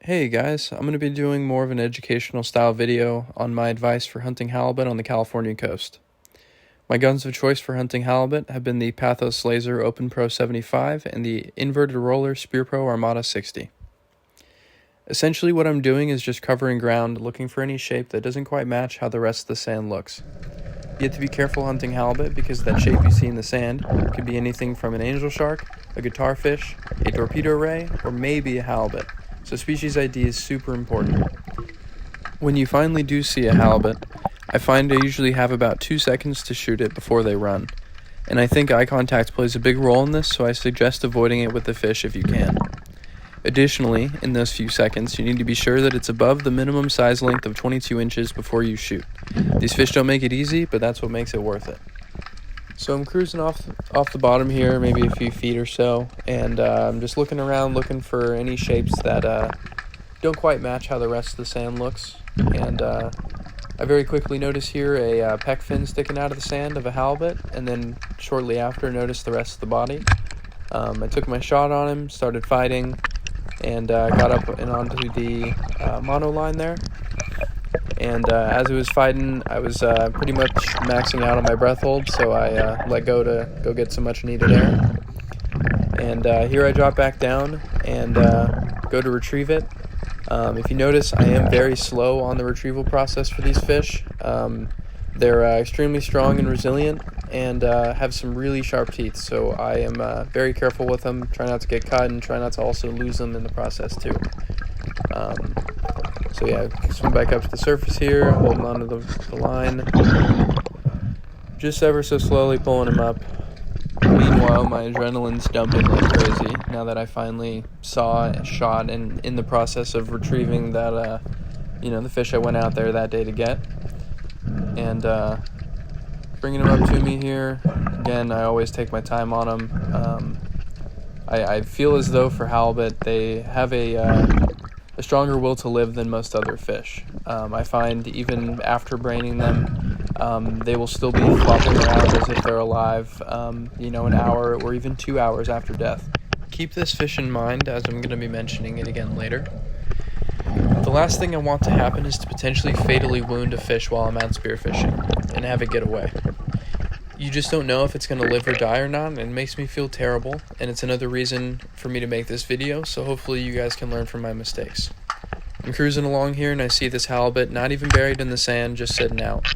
Hey guys, I'm going to be doing more of an educational style video on my advice for hunting halibut on the California coast. My guns of choice for hunting halibut have been the Pathos Laser Open Pro 75 and the inverted roller Spearpro Armada 60. Essentially what I'm doing is just covering ground, looking for any shape that doesn't quite match how the rest of the sand looks. You have to be careful hunting halibut because that shape you see in the sand could be anything from an angel shark, a guitar fish, a torpedo ray, or maybe a halibut. So species ID is super important. When you finally do see a halibut, I find I usually have about 2 seconds to shoot it before they run. And I think eye contact plays a big role in this, so I suggest avoiding it with the fish if you can. Additionally, in those few seconds, you need to be sure that it's above the minimum size length of 22 inches before you shoot. These fish don't make it easy, but that's what makes it worth it. So I'm cruising off the bottom here, maybe a few feet or so, and I'm just looking around looking for any shapes that don't quite match how the rest of the sand looks. And I very quickly notice here a pec fin sticking out of the sand of a halibut, and then shortly after notice the rest of the body. I took my shot on him, started fighting, and got up and onto the mono line there. And as it was fighting, I was pretty much maxing out on my breath hold, so I let go to go get some much needed air. And here I drop back down and go to retrieve it. If you notice, I am very slow on the retrieval process for these fish. They're extremely strong and resilient and have some really sharp teeth, so I am very careful with them, try not to get cut and try not to also lose them in the process too. So yeah, swim back up to the surface here, holding onto the line, just ever so slowly pulling him up. Meanwhile, my adrenaline's dumping like crazy now that I finally saw a shot and in the process of retrieving that, the fish I went out there that day to get. And bringing him up to me here. Again, I always take my time on them. I feel as though for halibut, they have a stronger will to live than most other fish. I find even after braining them, they will still be flopping around as if they're alive, an hour or even 2 hours after death. Keep this fish in mind as I'm going to be mentioning it again later. The last thing I want to happen is to potentially fatally wound a fish while I'm out spearfishing and have it get away. You just don't know if it's going to live or die or not, and it makes me feel terrible, and it's another reason for me to make this video, so hopefully you guys can learn from my mistakes. I'm cruising along here and I see this halibut not even buried in the sand, just sitting out.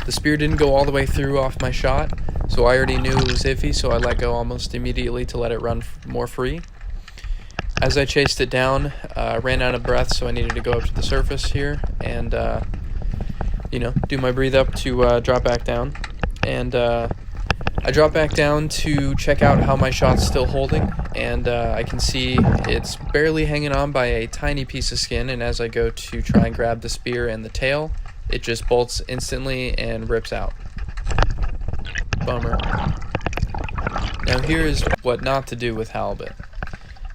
The spear didn't go all the way through off my shot, so I already knew it was iffy, so I let go almost immediately to let it run more free. As I chased it down, I ran out of breath, so I needed to go up to the surface here and, do my breathe up to drop back down. And I drop back down to check out how my shot's still holding, and I can see it's barely hanging on by a tiny piece of skin, and as I go to try and grab the spear and the tail, it just bolts instantly and rips out. Bummer. Now here is what not to do with halibut.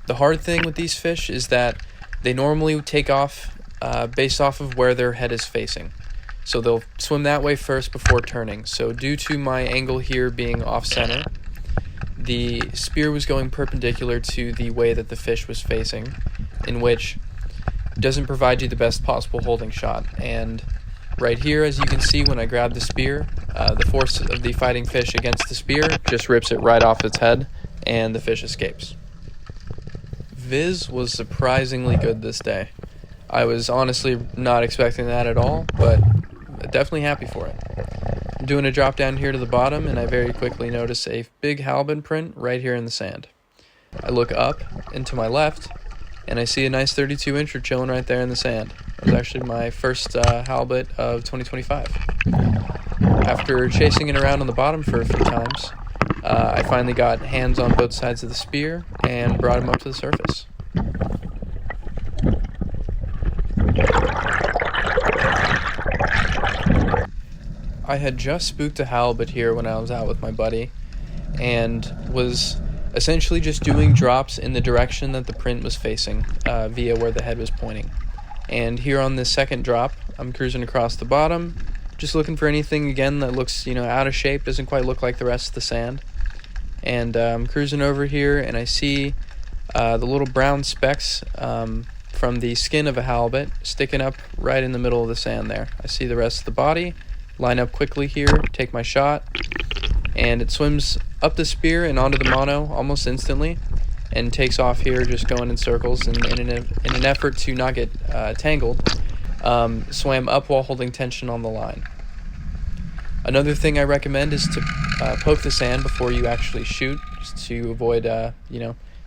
The hard thing with these fish is that they normally take off based off of where their head is facing. So they'll swim that way first before turning. So due to my angle here being off center, the spear was going perpendicular to the way that the fish was facing, in which doesn't provide you the best possible holding shot. And right here, as you can see, when I grab the spear, the force of the fighting fish against the spear just rips it right off its head, and the fish escapes. Viz was surprisingly good this day. I was honestly not expecting that at all, but definitely happy for it. I'm doing a drop down here to the bottom, and I very quickly notice a big halibut print right here in the sand. I look up and to my left, and I see a nice 32-incher chilling right there in the sand. It was actually my first halibut of 2025. After chasing it around on the bottom for a few times, I finally got hands on both sides of the spear and brought him up to the surface. I had just spooked a halibut here when I was out with my buddy and was essentially just doing drops in the direction that the print was facing via where the head was pointing. And here on this second drop, I'm cruising across the bottom, just looking for anything again that looks out of shape, doesn't quite look like the rest of the sand. And I'm cruising over here and I see the little brown specks from the skin of a halibut sticking up right in the middle of the sand there. I see the rest of the body, line up quickly here, take my shot, and it swims up the spear and onto the mono almost instantly and takes off here, just going in circles. And in an effort to not get tangled, swam up while holding tension on the line. Another thing I recommend is to poke the sand before you actually shoot, just to avoid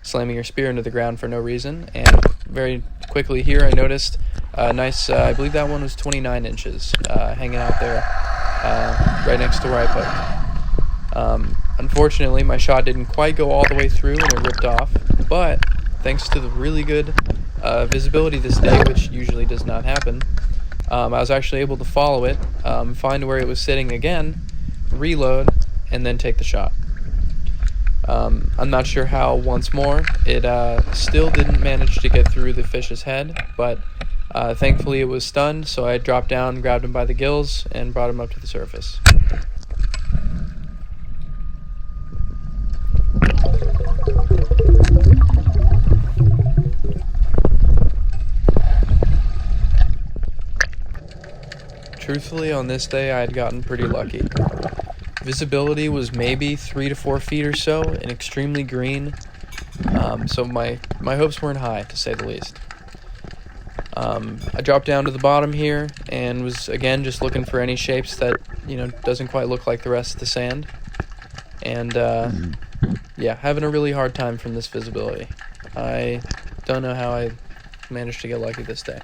slamming your spear into the ground for no reason. And very quickly here I noticed a nice, I believe that one was 29 inches, hanging out there right next to where I poked. Unfortunately, my shot didn't quite go all the way through and it ripped off, but thanks to the really good visibility this day, which usually does not happen, I was actually able to follow it, find where it was sitting again, reload, and then take the shot. I'm not sure how, once more, it still didn't manage to get through the fish's head, but thankfully it was stunned, so I dropped down, grabbed him by the gills, and brought him up to the surface. Truthfully, on this day I had gotten pretty lucky. Visibility was maybe 3 to 4 feet or so, and extremely green, so my hopes weren't high, to say the least. I dropped down to the bottom here and was again just looking for any shapes that doesn't quite look like the rest of the sand, and yeah, having a really hard time from this visibility. I don't know how I managed to get lucky this day.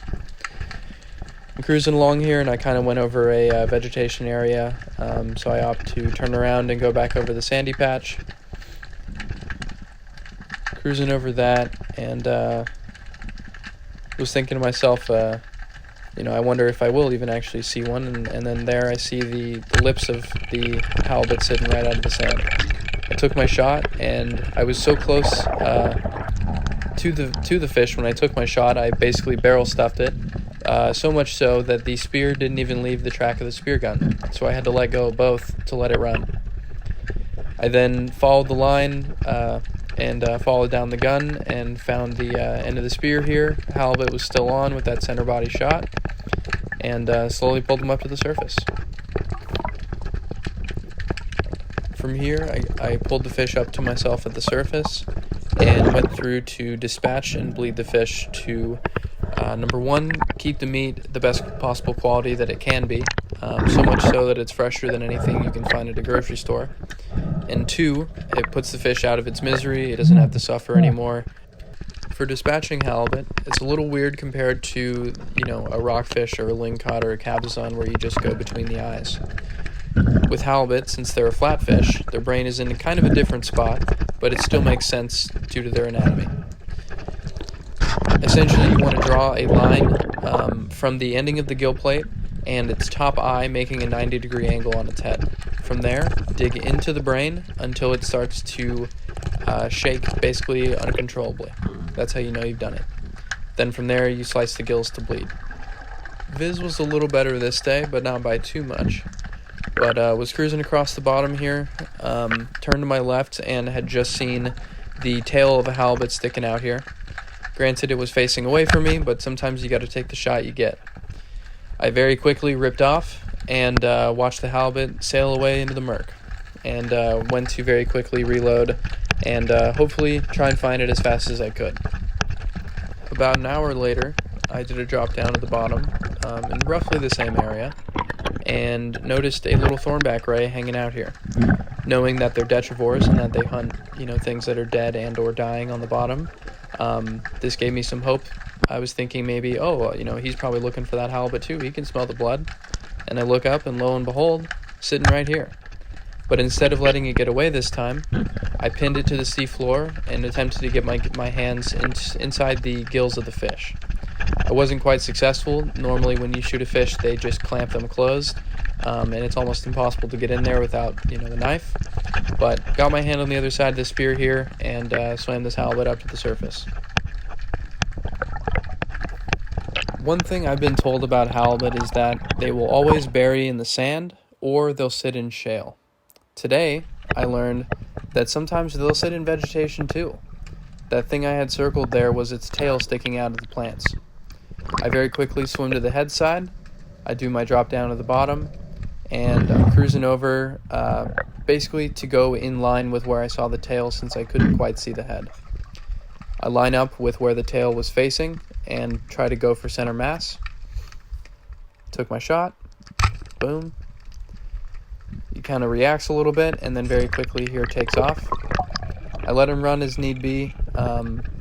I'm cruising along here, and I kind of went over a vegetation area, so I opt to turn around and go back over the sandy patch. Cruising over that, and was thinking to myself, I wonder if I will even actually see one, and then there I see the lips of the halibut sitting right out of the sand. I took my shot, and I was so close to the fish when I took my shot, I basically barrel stuffed it. So much so that the spear didn't even leave the track of the spear gun, so I had to let go of both to let it run. I then followed the line and followed down the gun and found the end of the spear here. Halibut was still on with that center body shot, and slowly pulled him up to the surface. From here, I pulled the fish up to myself at the surface and went through to dispatch and bleed the fish to number one, keep the meat the best possible quality that it can be, so much so that it's fresher than anything you can find at a grocery store. And two, it puts the fish out of its misery, it doesn't have to suffer anymore. For dispatching halibut, it's a little weird compared to, a rockfish or a lingcod or a cabezon where you just go between the eyes. With halibut, since they're a flatfish, their brain is in kind of a different spot, but it still makes sense due to their anatomy. Essentially, you want to draw a line from the ending of the gill plate and its top eye making a 90-degree angle on its head. From there, dig into the brain until it starts to shake basically uncontrollably. That's how you know you've done it. Then from there, you slice the gills to bleed. Viz was a little better this day, but not by too much. But was cruising across the bottom here, turned to my left and had just seen the tail of a halibut sticking out here. Granted, it was facing away from me, but sometimes you got to take the shot you get. I very quickly ripped off and watched the halibut sail away into the murk, and went to very quickly reload and hopefully try and find it as fast as I could. About an hour later, I did a drop down to the bottom in roughly the same area and noticed a little thornback ray hanging out here. Knowing that they're detrivores and that they hunt, things that are dead and or dying on the bottom, this gave me some hope. I was thinking maybe, he's probably looking for that halibut too. He can smell the blood. And I look up, and lo and behold, sitting right here. But instead of letting it get away this time, I pinned it to the sea floor and attempted to get my hands inside the gills of the fish. I wasn't quite successful. Normally when you shoot a fish, they just clamp them closed, and it's almost impossible to get in there without, the knife. But got my hand on the other side of the spear here and swam this halibut up to the surface. One thing I've been told about halibut is that they will always bury in the sand or they'll sit in shale. Today, I learned that sometimes they'll sit in vegetation too. That thing I had circled there was its tail sticking out of the plants. I very quickly swim to the head side, I do my drop down to the bottom, and I'm cruising over basically to go in line with where I saw the tail since I couldn't quite see the head. I line up with where the tail was facing and try to go for center mass. Took my shot, boom. He kind of reacts a little bit and then very quickly here takes off. I let him run as need be.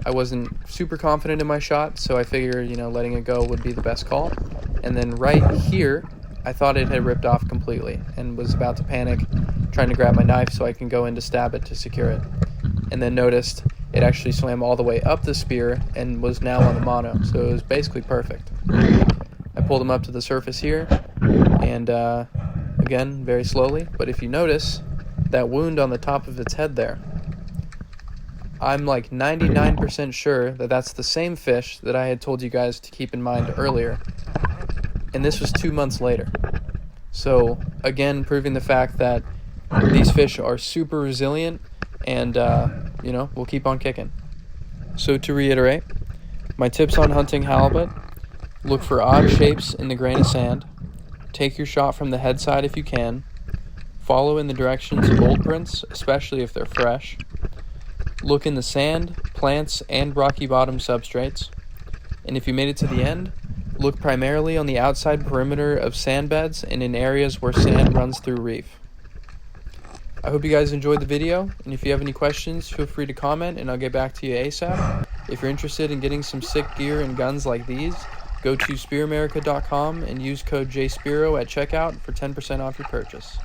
I wasn't super confident in my shot, so I figured, letting it go would be the best call. And then right here, I thought it had ripped off completely and was about to panic, trying to grab my knife so I can go in to stab it to secure it. And then noticed it actually swam all the way up the spear and was now on the mono, so it was basically perfect. I pulled him up to the surface here, and again, very slowly, but if you notice, that wound on the top of its head there, I'm like 99% sure that that's the same fish that I had told you guys to keep in mind earlier. And this was 2 months later. So, again, proving the fact that these fish are super resilient and, we'll keep on kicking. So to reiterate, my tips on hunting halibut: look for odd shapes in the grain of sand, take your shot from the head side if you can, follow in the directions of old prints, especially if they're fresh, look in the sand, plants, and rocky bottom substrates, and if you made it to the end, look primarily on the outside perimeter of sand beds and in areas where sand runs through reef. I hope you guys enjoyed the video, and if you have any questions, feel free to comment and I'll get back to you ASAP. If you're interested in getting some sick gear and guns like these, go to spearamerica.com and use code JSPIRO at checkout for 10% off your purchase.